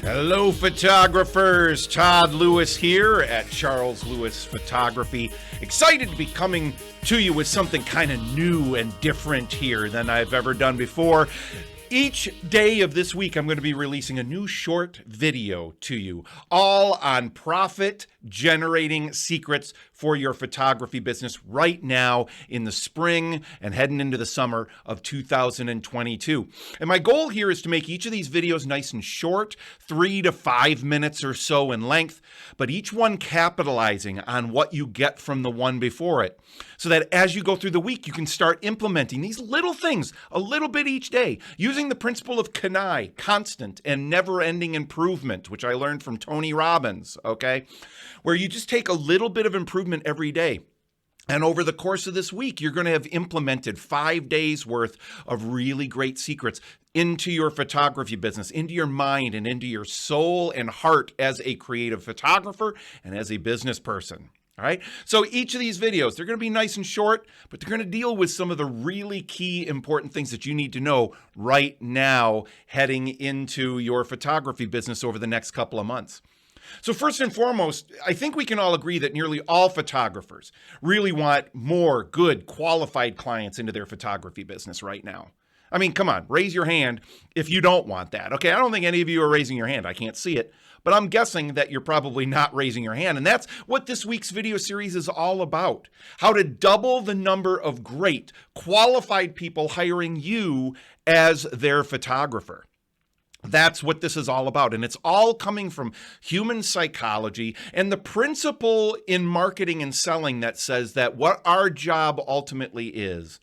Hello, photographers. Todd Lewis here at Charles Lewis Photography. Excited to be coming to you with something kind of new and different here than I've ever done before. Each day of this week, I'm going to be releasing a new short video to you, all on profit-generating secrets for your photography business right now in the spring and heading into the summer of 2022. And my goal here is to make each of these videos nice and short, 3 to 5 minutes or so in length, but each one capitalizing on what you get from the one before it, so that as you go through the week, you can start implementing these little things a little bit each day, using the principle of CANI, constant and never-ending improvement, which I learned from Tony Robbins, okay? Where you just take a little bit of improvement every day. And over the course of this week, you're going to have implemented 5 days worth of really great secrets into your photography business, into your mind and into your soul and heart as a creative photographer and as a business person. All right. So each of these videos, they're going to be nice and short, but they're going to deal with some of the really key important things that you need to know right now heading into your photography business over the next couple of months. So first and foremost, I think we can all agree that nearly all photographers really want more good, qualified clients into their photography business right now. I mean, come on, raise your hand if you don't want that. Okay, I don't think any of you are raising your hand. I can't see it, but I'm guessing that you're probably not raising your hand. And that's what this week's video series is all about. How to double the number of great, qualified people hiring you as their photographer. That's what this is all about. And it's all coming from human psychology and the principle in marketing and selling that says that what our job ultimately is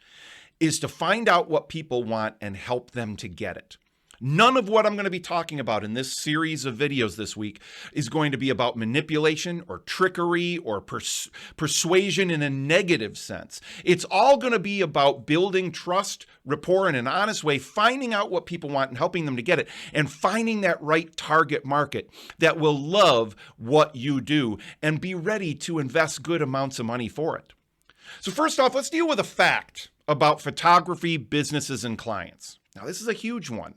to find out what people want and help them to get it. None of what I'm going to be talking about in this series of videos this week is going to be about manipulation or trickery or persuasion in a negative sense. It's all going to be about building trust, rapport in an honest way, finding out what people want and helping them to get it, and finding that right target market that will love what you do and be ready to invest good amounts of money for it. So first off, let's deal with a fact about photography, businesses, and clients. Now, this is a huge one.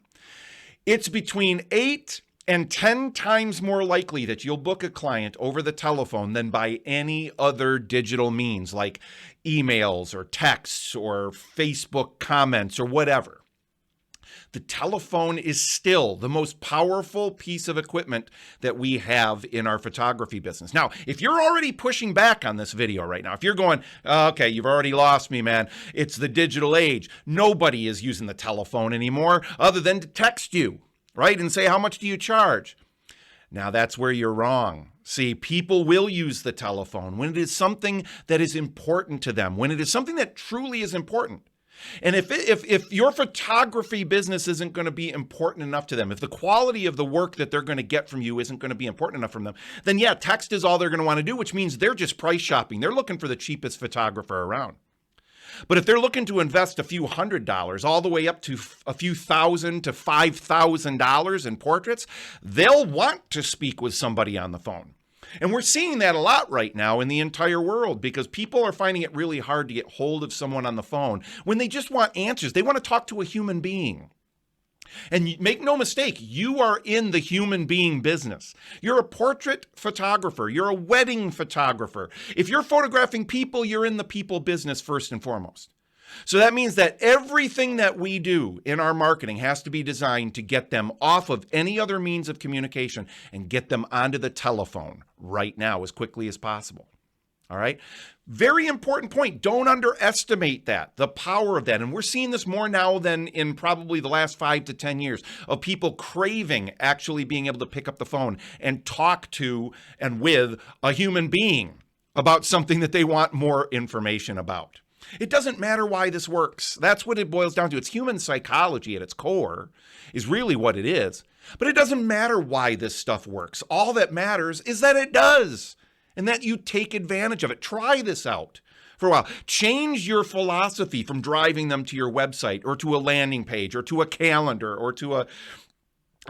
It's between 8 and 10 times more likely that you'll book a client over the telephone than by any other digital means like emails or texts or Facebook comments or whatever. The telephone is still the most powerful piece of equipment that we have in our photography business. Now, if you're already pushing back on this video right now, if you're going, okay, you've already lost me, man. It's the digital age. Nobody is using the telephone anymore other than to text you, right? And say, how much do you charge? Now, that's where you're wrong. See, people will use the telephone when it is something that is important to them, when it is something that truly is important. And if your photography business isn't going to be important enough to them, if the quality of the work that they're going to get from you isn't going to be important enough from them, then yeah, text is all they're going to want to do, which means they're just price shopping. They're looking for the cheapest photographer around. But if they're looking to invest a few $100s all the way up to a few $1,000 to $5,000 in portraits, they'll want to speak with somebody on the phone. And we're seeing that a lot right now in the entire world because people are finding it really hard to get hold of someone on the phone when they just want answers. They want to talk to a human being. And make no mistake, you are in the human being business. You're a portrait photographer. You're a wedding photographer. If you're photographing people, you're in the people business first and foremost. So that means that everything that we do in our marketing has to be designed to get them off of any other means of communication and get them onto the telephone right now as quickly as possible. All right. Very important point. Don't underestimate that, the power of that. And we're seeing this more now than in probably the last 5 to 10 years of people craving actually being able to pick up the phone and talk to and with a human being about something that they want more information about. It doesn't matter why this works. That's what it boils down to. It's human psychology at its core is really what it is. But it doesn't matter why this stuff works. All that matters is that it does and that you take advantage of it. Try this out for a while. Change your philosophy from driving them to your website or to a landing page or to a calendar or to a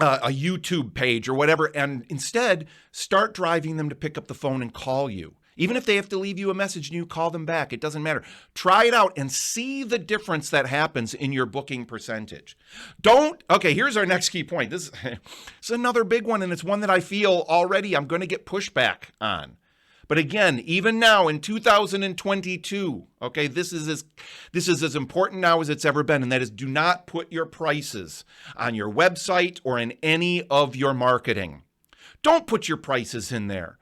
YouTube page or whatever, and instead start driving them to pick up the phone and call you. Even if they have to leave you a message and you call them back, it doesn't matter. Try it out and see the difference that happens in your booking percentage. Okay, here's our next key point. This is another big one, and it's one that I feel already I'm going to get pushback on. But again, even now in 2022, okay, this is as important now as it's ever been, and that is, do not put your prices on your website or in any of your marketing. Don't put your prices in there.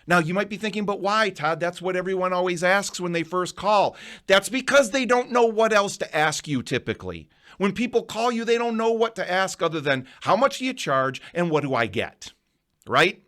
Now, you might be thinking, but why, Todd? That's what everyone always asks when they first call. That's because they don't know what else to ask you typically. When people call you, they don't know what to ask other than, how much do you charge and what do I get? Right?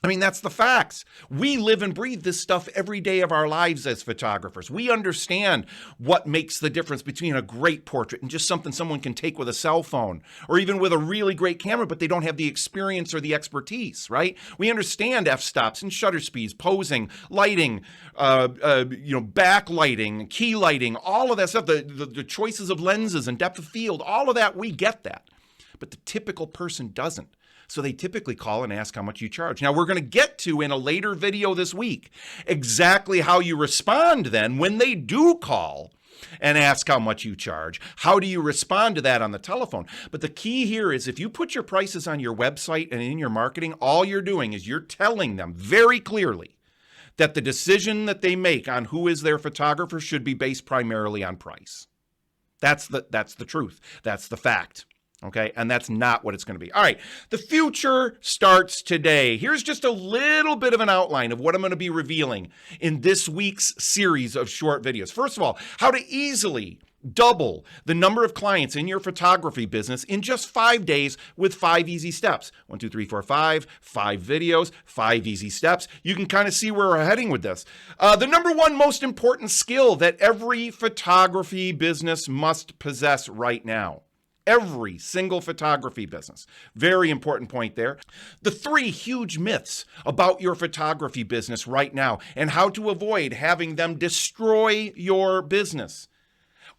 I mean, that's the facts. We live and breathe this stuff every day of our lives as photographers. We understand what makes the difference between a great portrait and just something someone can take with a cell phone, or even with a really great camera, but they don't have the experience or the expertise, right? We understand f-stops and shutter speeds, posing, lighting, backlighting, key lighting, all of that stuff, the choices of lenses and depth of field, all of that, we get that. But the typical person doesn't. So they typically call and ask how much you charge. Now, we're going to get to, in a later video this week, exactly how you respond then when they do call and ask how much you charge. How do you respond to that on the telephone? But the key here is, if you put your prices on your website and in your marketing, all you're doing is you're telling them very clearly that the decision that they make on who is their photographer should be based primarily on price. That's the truth. That's the fact. Okay, and that's not what it's going to be. All right, the future starts today. Here's just a little bit of an outline of what I'm going to be revealing in this week's series of short videos. First of all, how to easily double the number of clients in your photography business in just 5 days with 5 easy steps. 1, 2, 3, 4, 5 videos, 5 easy steps. You can kind of see where we're heading with this. The number one most important skill that every photography business must possess right now. Every single photography business. Very important point there. The 3 huge myths about your photography business right now and how to avoid having them destroy your business.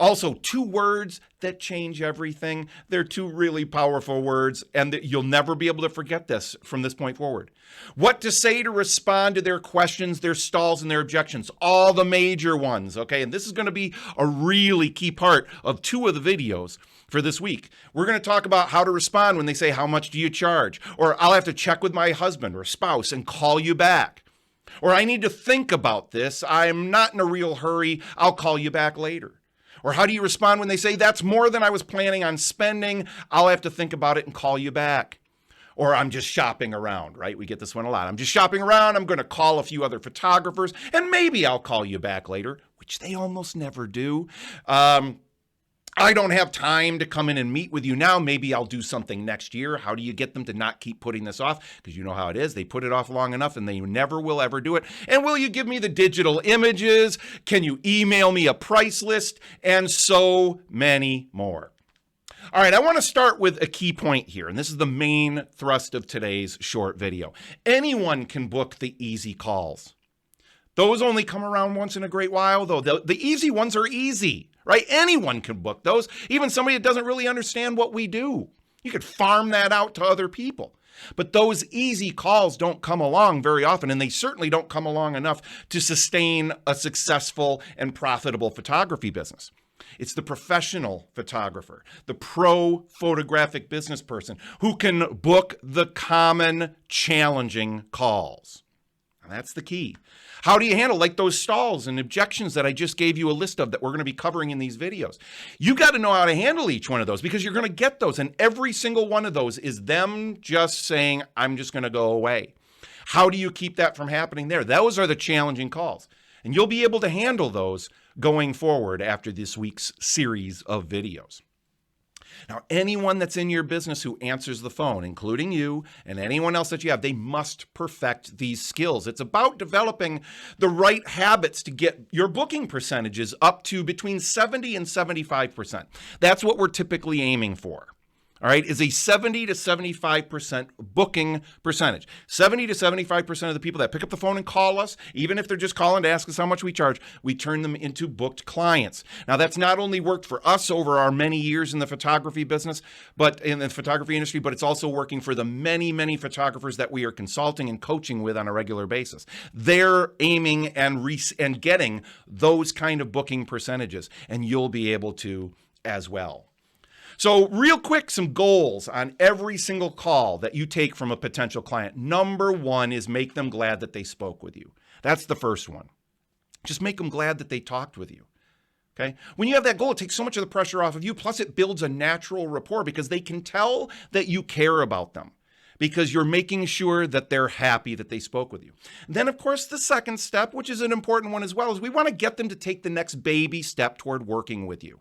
Also, 2 words that change everything. They're 2 really powerful words, and you'll never be able to forget this from this point forward. What to say to respond to their questions, their stalls, and their objections. All the major ones, okay? And this is going to be a really key part of 2 of the videos for this week. We're going to talk about how to respond when they say, how much do you charge? Or, I'll have to check with my husband or spouse and call you back. Or, I need to think about this. I'm not in a real hurry. I'll call you back later. Or, how do you respond when they say, that's more than I was planning on spending. I'll have to think about it and call you back. Or, I'm just shopping around, right? We get this one a lot. I'm just shopping around. I'm going to call a few other photographers and maybe I'll call you back later, which they almost never do. I don't have time to come in and meet with you now. Maybe I'll do something next year. How do you get them to not keep putting this off? Because you know how it is. They put it off long enough and they never will ever do it. And will you give me the digital images? Can you email me a price list? And so many more. All right, I want to start with a key point here, and this is the main thrust of today's short video. Anyone can book the easy calls. Those only come around once in a great while, though. The easy ones are easy, right? Anyone can book those, even somebody that doesn't really understand what we do. You could farm that out to other people. But those easy calls don't come along very often, and they certainly don't come along enough to sustain a successful and profitable photography business. It's the professional photographer, the pro photographic business person who can book the common challenging calls. And that's the key. How do you handle like those stalls and objections that I just gave you a list of that we're going to be covering in these videos? You got to know how to handle each one of those because you're going to get those. And every single one of those is them just saying, I'm just going to go away. How do you keep that from happening there? Those are the challenging calls. And you'll be able to handle those going forward after this week's series of videos. Now, anyone that's in your business who answers the phone, including you and anyone else that you have, they must perfect these skills. It's about developing the right habits to get your booking percentages up to between 70 and 75%. That's what we're typically aiming for. all right, is a 70 to 75% booking percentage. 70 to 75% of the people that pick up the phone and call us, even if they're just calling to ask us how much we charge, we turn them into booked clients. Now, that's not only worked for us over our many years in the photography business, but in the photography industry, but it's also working for the many, many photographers that we are consulting and coaching with on a regular basis. They're aiming and getting those kind of booking percentages, and you'll be able to as well. So real quick, some goals on every single call that you take from a potential client. Number one is make them glad that they spoke with you. That's the first one. Just make them glad that they talked with you. Okay? When you have that goal, it takes so much of the pressure off of you. Plus, it builds a natural rapport because they can tell that you care about them because you're making sure that they're happy that they spoke with you. And then, of course, the second step, which is an important one as well, is we want to get them to take the next baby step toward working with you.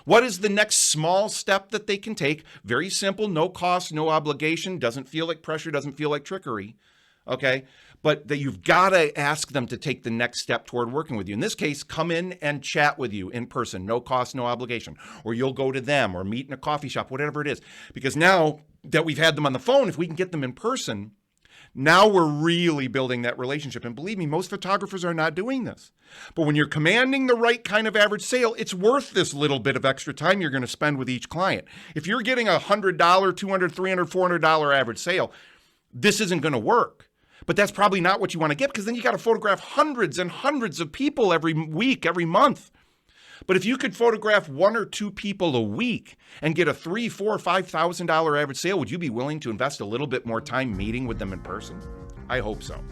What is the next small step that they can take? Very simple, no cost, no obligation, doesn't feel like pressure, doesn't feel like trickery, okay? But that you've got to ask them to take the next step toward working with you. In this case, come in and chat with you in person, no cost, no obligation. Or you'll go to them or meet in a coffee shop, whatever it is. Because now that we've had them on the phone, if we can get them in person, now we're really building that relationship. And believe me, most photographers are not doing this. But when you're commanding the right kind of average sale, it's worth this little bit of extra time you're going to spend with each client. If you're getting a $100, $200, $300, $400 average sale, this isn't going to work. But that's probably not what you want to get because then you got to photograph hundreds and hundreds of people every week, every month. But if you could photograph one or two people a week and get a $3,000, $4,000, $5,000 average sale, would you be willing to invest a little bit more time meeting with them in person? I hope so.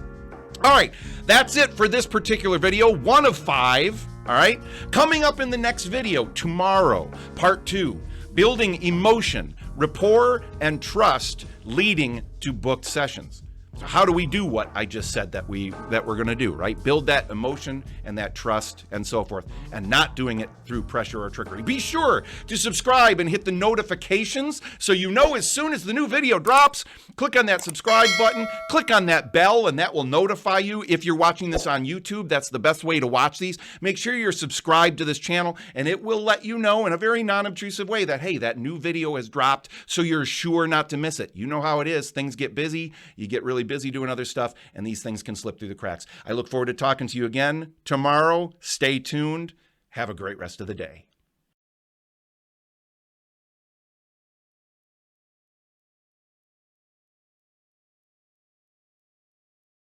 All right, that's it for this particular video, 1 of 5, all right? Coming up in the next video tomorrow, part 2, building emotion, rapport, and trust leading to booked sessions. So how do we do what I just said that we're going to do, right? Build that emotion and that trust and so forth, and not doing it through pressure or trickery. Be sure to subscribe and hit the notifications so you know as soon as the new video drops. Click on that subscribe button, click on that bell, and that will notify you. If you're watching this on YouTube, that's the best way to watch these. Make sure you're subscribed to this channel, and it will let you know in a very non-obtrusive way that, hey, that new video has dropped, so you're sure not to miss it. You know how it is. Things get busy. You get really busy doing other stuff, and these things can slip through the cracks. I look forward to talking to you again tomorrow. Stay tuned. Have a great rest of the day.